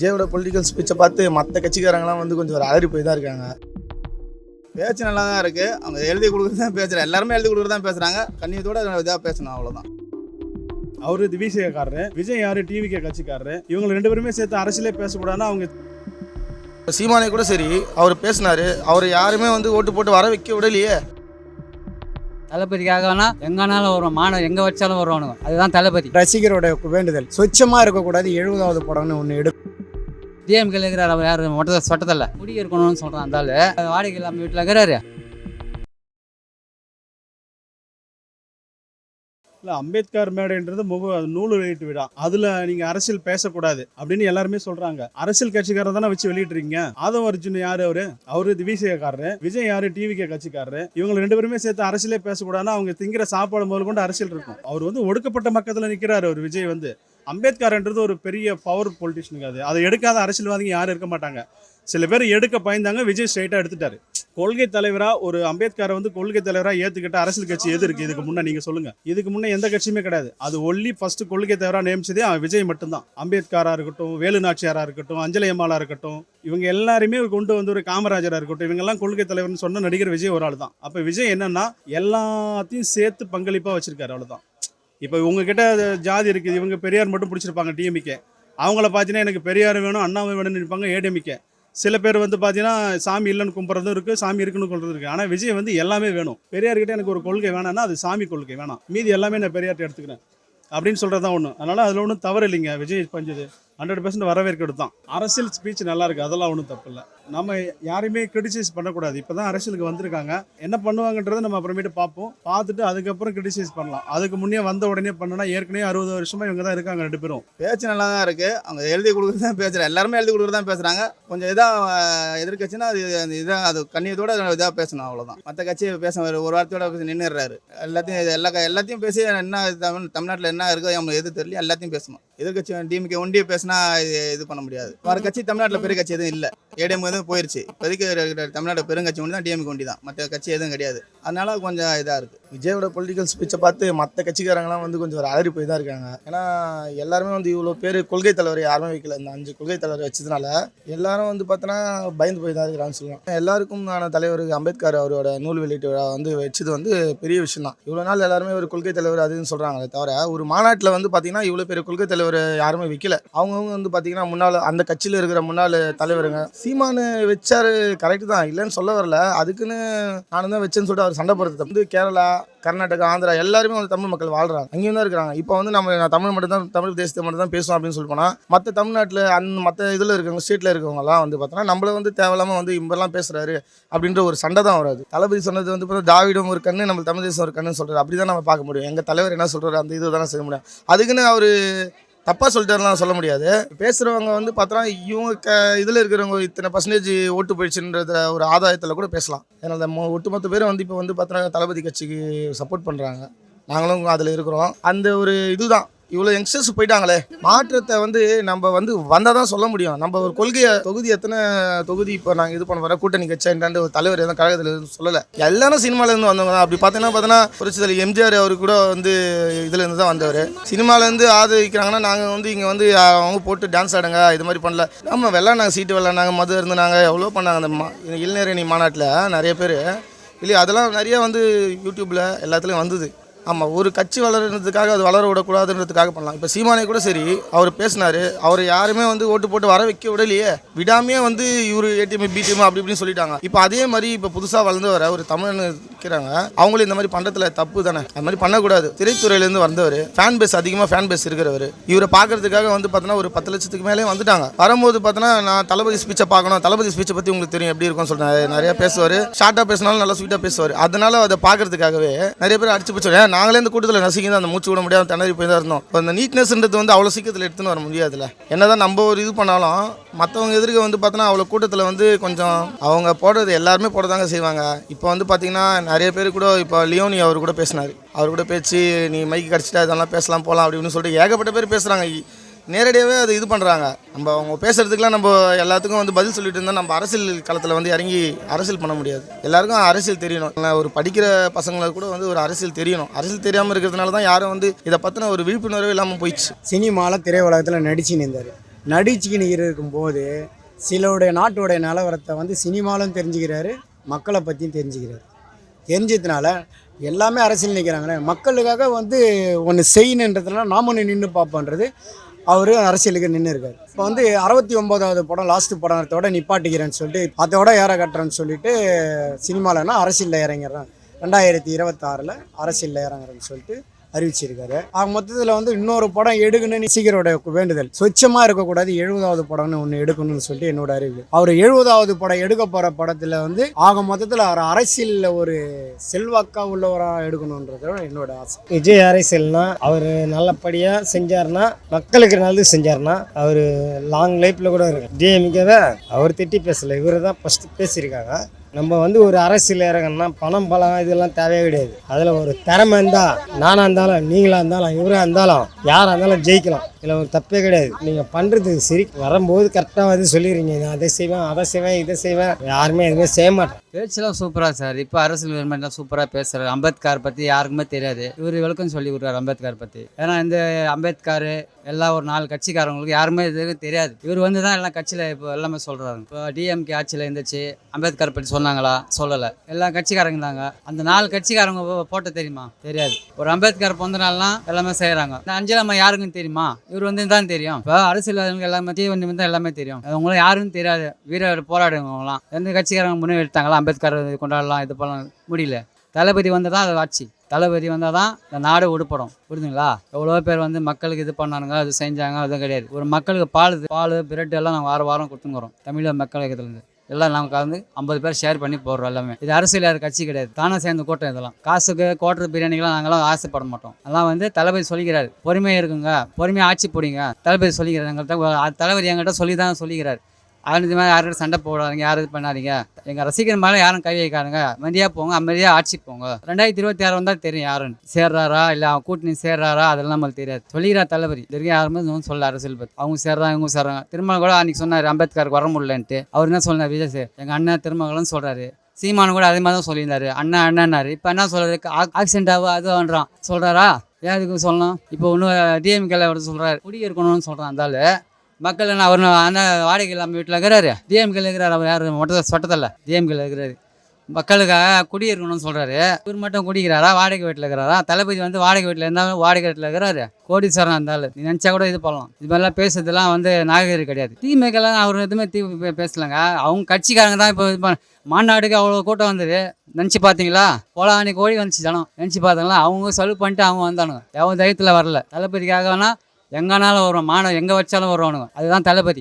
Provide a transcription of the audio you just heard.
விஜயோட பொலிட்டிக்கல் ஸ்பீச்சை பார்த்து மற்ற கட்சிக்காரங்களாம் வந்து கொஞ்சம் ஒரு அலறி போய் தான் இருக்காங்க. பேச்சு நல்லா தான் இருக்குது. அவங்க எழுதி கொடுக்குறது தான் பேசுகிறாங்க. எல்லாருமே எழுதி கொடுக்குறது தான் பேசுகிறாங்க. கண்ணியத்தோடு இதாக பேசணும், அவ்வளோதான். அவரு விஜயகாரரு, விஜய் யாரு டிவிகே கட்சிக்காரரு. இவங்க ரெண்டு பேருமே சேர்த்து அரசியலே பேசக்கூடாதுன்னா அவங்க சீமானே கூட சரி அவர் பேசினாரு. அவர் யாருமே வந்து ஓட்டு போட்டு வர வைக்க விடலையே. தளபதிக்காகனா எங்கனாலும் வருவோம், மாணவர் எங்கே வச்சாலும் வருவானுங்க. அதுதான் தளபதி. ரசிகரோட வேண்டுதல் சொச்சமாக இருக்கக்கூடாது. 70வது படம்னு ஒன்று எடுக்கும். டிஎம்கே இருக்கிறார், அவர் யாரு மொட்டத்தை சொட்டதில்ல குடி இருக்கணும்னு சொல்கிறான். அந்த வாடகை இல்லாமல் வீட்டில் இருக்கிறாரு. இல்லை, அம்பேத்கர் மேடைன்றது நூல் வெளியீட்டு விழா. அதில் நீங்கள் அரசியல் பேசக்கூடாது அப்படின்னு எல்லாருமே சொல்கிறாங்க. அரசியல் கட்சிக்காரர் தானே வச்சு வெளியிட்டுருக்கீங்க. ஆதவ அர்ஜுன் யார்? அவரு விஜயகாரரு, விஜய் யாரு டிவிகே கட்சிக்காரரு. இவங்க ரெண்டு பேருமே சேர்த்து அரசியலே பேசக்கூடாதுன்னா அவங்க திங்கிற சாப்பாடு முதல் கொண்டு அரசியல் இருக்கும். அவர் வந்து ஒடுக்கப்பட்ட மக்கத்தில் நிற்கிறாரு. அவர் விஜய் வந்து அம்பேத்கர்ன்றது ஒரு பெரிய பவர் பொலிட்டிஷனுக்கு. அதை எடுக்காத அரசியல்வாதிங்க யாரும் இருக்க மாட்டாங்க. சில பேர் எடுக்க பயந்தாங்க. விஜய் ஸ்ட்ரைட்டாக எடுத்துட்டாரு. கொள்கை தலைவராக ஒரு அம்பேத்கரை வந்து கொள்கை தலைவராக ஏற்றுக்கிட்ட அரசியல் கட்சி எது இருக்குது இதுக்கு முன்னே? நீங்கள் சொல்லுங்கள். இதுக்கு முன்னே எந்த கட்சியுமே கிடையாது. அது ஒன்லி ஃபர்ஸ்ட் கொள்கை தலைவராக நியமிச்சதே விஜய் மட்டும்தான். அம்பேத்கராக இருக்கட்டும், வேலு நாச்சியாராக இருக்கட்டும், அஞ்சலி அம்மாளாக இருக்கட்டும், இவங்க எல்லாருமே கொண்டு வந்து ஒரு காமராஜராக இருக்கட்டும், இவங்கெல்லாம் கொள்கை தலைவர்னு சொன்ன நடிகர் விஜய் ஒரு ஆள் தான். அப்போ விஜய் என்னன்னா எல்லாத்தையும் சேர்த்து பங்களிப்பாக வச்சிருக்காரு, அவ்வளோதான். இப்போ உங்ககிட்ட ஜாதி இருக்குது, இவங்க பெரியார் மட்டும் பிடிச்சிருப்பாங்க டிஎம்கே. அவங்கள பார்த்தீங்கன்னா எனக்கு பெரியார் வேணும், அண்ணாவை வேணும்னு இருப்பாங்க ஏடிஎம்கே. சில பேர் வந்து பார்த்தீங்கன்னா சாமி இல்லைன்னு கும்பிட்றதும் இருக்குது, சாமி இருக்குன்னு கொள்றது இருக்குது. ஆனால் விஜய் வந்து எல்லாமே வேணும். பெரியார்கிட்ட எனக்கு ஒரு கொள்கை வேணாம்னா அது சாமி கொள்கை வேணாம், மீதி எல்லாமே நான் பெரியார்ட்ட எடுத்துக்கிறேன் அப்படின்னு சொல்கிறது தான் ஒன்று. அதனால் அதில் ஒன்றும் தவறு இல்லைங்க. விஜய் பஞ்சது 100% வரவேற்கிறது தான். அரசியல் ஸ்பீச் நல்லா இருக்குது, அதெல்லாம் ஒன்றும் தப்பு இல்லை. நம்ம யாரையுமே கிரிட்டிசைஸ் பண்ணக்கூடாது. இப்போ தான் அரசியலுக்கு வந்திருக்காங்க, என்ன பண்ணுவாங்கன்றதை நம்ம அப்புறமேட்டு பார்ப்போம். பார்த்துட்டு அதுக்கப்புறம் கிரிட்டிசைஸ் பண்ணலாம். அதுக்கு முன்னே வந்த உடனே பண்ணனா ஏற்கனவே 60 வருஷமாக இவங்க தான் இருக்காங்க ரெண்டு பேரும். பேச்சு நல்லா தான் இருக்குது. அவங்க எழுதி கொடுக்குறது தான் பேசுகிறாங்க. எல்லாருமே எழுதி கொடுக்குறது தான் பேசுகிறாங்க. கொஞ்சம் இதாக எதிர்கட்சின்னா அது இதாக அது கண்ணியத்தோடு இதாக பேசணும், அவ்வளோதான். மற்ற கட்சியை பேச ஒரு வார்த்தையோட பேசி நின்றுறாரு. எல்லாத்தையும் பேசி என்ன தமிழ்நாட்டில் என்ன இருக்கோ அவங்க எது தெரியல எல்லாத்தையும் பேசணும். எதிர்கட்சி டிஎம்கே ஒண்டியை பேசினா இது பண்ண முடியாது. வேறு கட்சி தமிழ்நாட்டில் பெரிய கட்சி எதுவும் இல்லை. ஏடிஎம் எதுவும் போயிடுச்சு. இப்போதைக்கு தமிழ்நாடு பெருங்கட்சி ஒன்று தான் டிஎம்கே ஒண்டி தான். மற்ற கட்சி எதுவும் கிடையாது. அதனால கொஞ்சம் இதாக இருக்குது. விஜயோட பொலிட்டிக்கல் ஸ்பீச்சை பார்த்து மற்ற கட்சிக்காரங்களாம் வந்து கொஞ்சம் ஒரு அலறி போய் தான் இருக்காங்க. ஏன்னா எல்லாருமே வந்து இவ்வளோ பேர் கொள்கை தலைவர் யாருமே வைக்கல. இந்த 5 கொள்கை தலைவர் வச்சதுனால எல்லாரும் வந்து பார்த்தோன்னா பயந்து போய் தான் இருக்கிறான்னு சொல்லலாம். எல்லாருக்கும் தலைவர் அம்பேத்கர் அவரோட நூல் வெளியீட்டு விழா வந்து வச்சது வந்து பெரிய விஷயம் தான். இவ்வளோ நாள் எல்லாருமே ஒரு கொள்கை தலைவர் அதுன்னு சொல்கிறாங்களே தவிர ஒரு மாநாட்டில் வந்து பார்த்தீங்கன்னா இவ்வளோ பெரிய கொள்கை தலைவர் யாருமே வைக்கல. அவங்கவுங்க வந்து பார்த்தீங்கன்னா முன்னாள் அந்த கட்சியில் இருக்கிற முன்னாள் தலைவருங்க. சீமானு வச்சாரு, கரெக்டு தான், இல்லைன்னு சொல்ல வரல. அதுக்குன்னு நானும் தான் வச்சேன்னு சொல்லிட்டு அவர் சண்டை போடுறது வந்து கேரளா, கர்நாடகா, ஆந்திரா எல்லாருமே வந்து தமிழ் மக்கள் வாழ்றாங்க, அங்கேயும் தான் இருக்கிறாங்க. இப்போ வந்து நான் தமிழ் மட்டும் தான், தமிழ் தேசத்தை மட்டும் தான் பேசுவோம் அப்படின்னு சொல்லி போனால் மற்ற தமிழ்நாட்டில் மற்ற இதில் இருக்கவங்க ஸ்டேட்டில் இருக்கவங்கலாம் வந்து பார்த்தோன்னா நம்மளை வந்து தேவையில்லாமல் வந்து இம்பெல்லாம் பேசுகிறாரு அப்படின்ற ஒரு சண்டை தான் வராது. தளபதி சொன்னது வந்து பார்த்தா திராவிடம் ஒரு கண்ணு, நம்ம தமிழ் தேசம் ஒரு கண்ணுன்னு சொல்கிறார். அப்படி தான் நம்ம பார்க்க முடியும். எங்கள் தலைவர் என்ன சொல்கிறாரு அந்த இது தானே செய்ய முடியும். அதுக்குன்னு அவர் தப்பாக சொல்லிட்டாருலாம் சொல்ல முடியாது. பேசுகிறவங்க வந்து பார்த்தோன்னா இவங்க இதில் இருக்கிறவங்க இத்தனை பர்சன்டேஜ் ஓட்டு போயிடுச்சுன்றத ஒரு ஆதாயத்தில் கூட பேசலாம். ஏன்னா அந்த ஒட்டுமொத்த பேரும் வந்து இப்போ வந்து பார்த்தோன்னா தளபதி கட்சிக்கு சப்போர்ட் பண்ணுறாங்க. நாங்களும் அதில் இருக்கிறோம். அந்த ஒரு இதுதான். இவ்வளோ யங்ஸ்டர்ஸ் போயிட்டாங்களே, மாற்றத்தை வந்து நம்ம வந்து வந்தால் தான் சொல்ல முடியும். நம்ம ஒரு கொள்கையை தொகுதி எத்தனை தொகுதி இப்போ நாங்கள் இது பண்ண வர கூட்டணி கட்சின்றாண்டு ஒரு தலைவர் எதுவும் கழகத்தில் எதுவும் சொல்லலை. எல்லாரும் சினிமாலேருந்து வந்தவங்க தான். அப்படி பார்த்தோன்னா புரட்சித்தலை எம்ஜிஆர் அவரு கூட வந்து இதுலேருந்து தான் வந்தவர். சினிமாலேருந்து ஆதரிக்கிறாங்கன்னா நாங்கள் வந்து இங்கே வந்து அவங்க போட்டு டான்ஸ் ஆடுங்க இது மாதிரி பண்ணல. நம்ம விளாட்னாங்க, சீட்டு விளாட்னாங்க, மது இருந்தாங்க, எவ்வளோ பண்ணாங்க. அந்த இளைஞரணி மாநாட்டில் நிறைய பேர் இல்லையா, அதெல்லாம் நிறைய வந்து யூடியூப்பில் எல்லாத்துலேயும் வந்தது. ஆமாம், ஒரு கட்சி வளர்கிறதுக்காக அது வளர விடக்கூடாதுன்றதுக்காக பண்ணலாம். இப்போ சீமானே கூட சரி அவர் பேசினார். அவர் யாருமே வந்து ஓட்டு போட்டு வர வைக்க விடலையே. விடாமையே வந்து இவர் ஏடிஎம் பிடிஎம் அப்படி இப்படின்னு சொல்லிட்டாங்க. இப்போ அதே மாதிரி இப்போ புதுசாக வளர்ந்து வர ஒரு தமிழன் இருக்கிறாங்க, அவங்களும் இந்த மாதிரி பண்ணுறதுல தப்பு தானே. அது மாதிரி பண்ணக்கூடாது. திரைத்துறையிலேருந்து வந்தவர், ஃபேன் பேஸ் அதிகமாக ஃபேன் பேஸ் இருக்கிறவர், இவரை பார்க்கறதுக்காக வந்து பார்த்தோன்னா ஒரு 10 லட்சத்துக்கு மேலே வந்துட்டாங்க. வரும்போது பார்த்தோன்னா நான் தளபதி ஸ்பீச்சை பார்க்கணும், தளபதி ஸ்பீச்சை பற்றி உங்களுக்கு தெரியும் எப்படி இருக்கும்னு சொல்கிறேன். நிறையா பேசுவார், ஷார்ட்டாக பேசினாலும் நல்லா ஸ்வீட்டாக பேசுவார். அதனால அதை பார்க்கறதுக்காகவே நிறைய பேர் அடிச்சு பிடிச்சோம். நாங்களே இந்த கூட்டத்தில் நசிக்கி தான் அந்த மூச்சு விட முடியாமல் திணறி போய் தான் இருந்தோம். இப்போ அந்த நீட்னஸ்ன்றது வந்து அவ்வளோ சீக்கிரத்தில் எடுத்துன்னு வர முடியாதுல்ல. என்னதான் நம்ம ஒரு இது பண்ணாலும் மற்றவங்க எதிர்க்க வந்து பார்த்தோன்னா அவ்வளோ கூட்டத்தில் வந்து கொஞ்சம் அவங்க போடுறது எல்லாருமே போடுறதாங்க செய்வாங்க. இப்போ வந்து பார்த்தீங்கன்னா நிறைய பேர் கூட இப்போ லியோனி அவர் கூட பேசினார். அவர் கூட பேச்சு நீ மைக்கு கிடச்சிட்டா இதெல்லாம் பேசலாம் போகலாம் அப்படின்னு சொல்லிட்டு ஏகப்பட்ட பேர் பேசுகிறாங்க. நேரடியாகவே அதை இது பண்ணுறாங்க. நம்ம அவங்க பேசுகிறதுக்குலாம் நம்ம எல்லாத்துக்கும் வந்து பதில் சொல்லிட்டு இருந்தால் நம்ம அரசியல் களத்தில் வந்து இறங்கி அரசியல் பண்ண முடியாது. எல்லாருக்கும் அரசியல் தெரியணும். ஒரு படிக்கிற பசங்களுக்கு கூட வந்து ஒரு அரசியல் தெரியணும். அரசியல் தெரியாமல் இருக்கிறதுனால தான் யாரும் வந்து இதை பற்றின ஒரு விழிப்புணர்வு இல்லாமல் போயிடுச்சு. சினிமாவில் திரை உலகத்தில் நடிச்சு நின்றார். நடிச்சுக்கின்னு இருக்கும்போது சிலருடைய நாட்டுடைய நிலவரத்தை வந்து சினிமாலும் தெரிஞ்சுக்கிறாரு, மக்களை பற்றியும் தெரிஞ்சுக்கிறாரு. தெரிஞ்சதுனால எல்லாமே அரசியல் நிற்கிறாங்களே, மக்களுக்காக வந்து ஒன்று செய்யணுன்றதுனால நாம ஒன்று நின்று பார்ப்போன்றது அவர் அரசியலுக்கு நின்று இருக்காரு. இப்போ வந்து 69வது படம் லாஸ்ட்டு படத்தோட நிப்பாட்டிக்கிறேன்னு சொல்லிட்டு அதோட ஏற கட்டுறேன்னு சொல்லிட்டு சினிமாலன்னா அரசியலில் இறங்கிடுறான். 2026 அரசியலில் இறங்குறேன்னு சொல்லிட்டு அறிவிச்சிருக்காரு. ஆக மொத்தத்தில் வந்து இன்னொரு படம் எடுக்கணும்னு சீக்கிரோட வேண்டுதல். சொச்சமாக இருக்கக்கூடாது, 70வது படம்னு ஒன்று எடுக்கணும்னு சொல்லிட்டு என்னோட அறிவு. அவர் 70வது படம் எடுக்க போகிற படத்தில் வந்து ஆக மொத்தத்தில் அவர் அரசியலில் ஒரு செல்வாக்கா உள்ளவராக எடுக்கணுன்றதோட என்னோட ஆசை. விஜய் அரசியல்னா அவர் நல்லபடியாக செஞ்சார்னா, மக்களுக்கு நல்லது செஞ்சார்னா அவர் லாங் லைஃப்பில் கூட இருக்கு. டிஎம்கேவை அவர் திட்டி பேசலை, இவர் தான் ஃபஸ்ட்டு பேசியிருக்காங்க. நம்ம வந்து ஒரு அரசியல் இறங்கணும்னா பணம் பலம் இதெல்லாம் தேவையே கிடையாது. அதில் ஒரு திறமை இருந்தால் நானாக இருந்தாலும் நீங்களாக இருந்தாலும் இவராக இருந்தாலும் யாராக இருந்தாலும் ஜெயிக்கலாம். இதில் ஒரு தப்பே கிடையாது. நீங்கள் பண்ணுறது சரி வரும்போது கரெக்டாக வந்து சொல்லிடுறீங்க, நான் அதை செய்வேன் அதை செய்வேன் இதை செய்வேன், யாருமே எதுவுமே செய்ய மாட்டேன். பேச்செல்லாம் சூப்பராக சார். இப்போ அரசியல் விரும்பலாம் சூப்பராக பேசுகிறார். அம்பேத்கர் பற்றி யாருக்குமே தெரியாது, இவர் விளக்கம் சொல்லி கொடுக்குறாரு அம்பேத்கர் பற்றி. ஏன்னா இந்த அம்பேத்கர் எல்லாம் ஒரு 4 கட்சிக்காரங்களுக்கு யாருமே இது தெரியாது. இவர் வந்து தான் எல்லாம் கட்சியில் இப்போ எல்லாமே சொல்கிறாங்க. இப்போ டிஎம்கே ஆட்சியில் இருந்துச்சு, அம்பேத்கர் பற்றி சொன்னாங்களா? சொல்லலை. எல்லா கட்சிக்காரங்க தாங்க. அந்த 4 கட்சிக்காரங்க போட்ட தெரியுமா? தெரியாது. ஒரு அம்பேத்கர் பிறந்த நாள்லாம் எல்லாமே செய்கிறாங்க. இந்த அஞ்சலம்மா யாருக்குன்னு தெரியுமா? இவர் வந்து தான் தெரியும். இப்போ அரசியல்வாதிகளுக்கு எல்லாமே தீவண்டி தான் எல்லாமே தெரியும். அவங்களும் யாருன்னு தெரியாது. வீர போராடுங்கலாம் எந்த கட்சிக்காரங்க முன்னே எடுத்தாங்களா? அம்பேத்கர் கொண்டாடலாம், இது பண்ணலாம், முடியல. தளபதி வந்தால் தான் அது ஆட்சி. தளபதி வந்தால் தான் இந்த நாடு உடுப்படும். புரியுதுங்களா? எவ்வளோ பேர் வந்து மக்களுக்கு இது பண்ணானுங்க, அது செஞ்சாங்க, அதுவும் கிடையாது. ஒரு மக்களுக்கு பால் பிரெட் எல்லாம் நாங்கள் வாரம் கொடுத்துங்கிறோம். தமிழக மக்கள் இதுலேருந்து எல்லாம் நாங்கள் கலந்து 50 பேர் ஷேர் பண்ணி போடுறோம். எல்லாமே இது அரசியல் யார் கட்சி கிடையாது, தானே சேர்ந்த கூட்டம். இதெல்லாம் காசுக்கு கோட்டர் பிரியாணிக்கெல்லாம் நாங்களாம் ஆசைப்பட மாட்டோம். அதெல்லாம் வந்து தளபதி சொல்லிக்கிறாரு, பொறுமையாக இருக்குங்க, பொறுமையாக ஆட்சி போடுங்க. தளபதி சொல்லிக்கிறார் எங்கள்கிட்ட. தளபதி எங்கள்கிட்ட சொல்லிக்கிறார். அது மாதிரி யார்கிட்ட சண்டை போடாதீங்க, யாரும் இது பண்ணாதீங்க, எங்கள் ரசிகர் மேலே யாரும் கை வைக்காருங்க, அமைதியாக போங்க, அமைதியாக ஆட்சி போங்க. 2026 வந்தால் தெரியும் யாருன்னு சேர்றாரா இல்லை அவன் கூட்டணி சேர்றாரா, அதெல்லாம் நம்மளுக்கு தெரியாது. சொல்லிக்கிறார் தளபதி. இது வரைக்கும் யாருமே சொல்ல அரசியல் பற்றி. அவங்க சேர்றாங்க இவங்க சேர்றாங்க. திருமணம் கூட அன்றைக்கி சொன்னார் அம்பேத்கருக்கு வர முடியலன்ட்டு. அவர் என்ன சொன்னார்? விஜய் சார் எங்கள் அண்ணன் திருமணம்னு சொல்கிறாரு. சீமானு கூட அதே மாதிரி தான் சொல்லியிருந்தாரு, அண்ணன் அண்ணன்னாரு. இப்போ என்ன சொல்கிறாரு? ஆக்சிடென்ட் ஆகும் அதுன்றான் சொல்கிறாரா? ஏன் இதுக்கு சொல்லணும்? இப்போ ஒன்றும் டிஎம்கேல அவர் சொல்கிறாரு குடி இருக்கணும்னு சொல்கிறான். அந்தாலும் மக்கள் என்ன அவர் அந்த வாடகை இல்லாமல் வீட்டில் இருக்கிறாரு. டிஎம்கேல இருக்கிறார். அவர் யார் மொட்டை சொட்டத்தில் டிஎம்கேல இருக்கிறாரு. மக்களுக்காக குடியிருக்கணும்னு சொல்கிறாரு. இவர் மட்டும் குடிக்கிறாரா? வாடகை வீட்டில் இருக்கிறாரா? தளபதி வந்து வாடகை வீட்டில் இருந்தாலும் வாடகை வீட்டில் இருக்கிறாரு. கோடீஸ்வரன் இருந்தாலும் நீ நினச்சா கூட இது பண்ணலாம். இது மாதிரிலாம் பேசுறதுலாம் வந்து நாகரிகம் கிடையாது. திமுகலாம் அவர் எதுவுமே பேசலைங்க. அவங்க கட்சிக்காரங்க தான் இப்போ இது மாநாடுக்கு அவ்வளோ கூட்டம் வந்தது. நினச்சி பார்த்தீங்களா? போலானி கோடி வந்துச்சு ஜனம். நினச்சி பார்த்தாங்களா? அவங்க சலுப்பு பண்ணிட்டு அவங்க வந்தானுங்க. எவன் தைரியத்தில் வரல. தளபதிக்காகனா எங்கேனாலும் வருவான். மாநாடு எங்கே வச்சாலும் வருவானுங்க. அதுதான் தளபதி.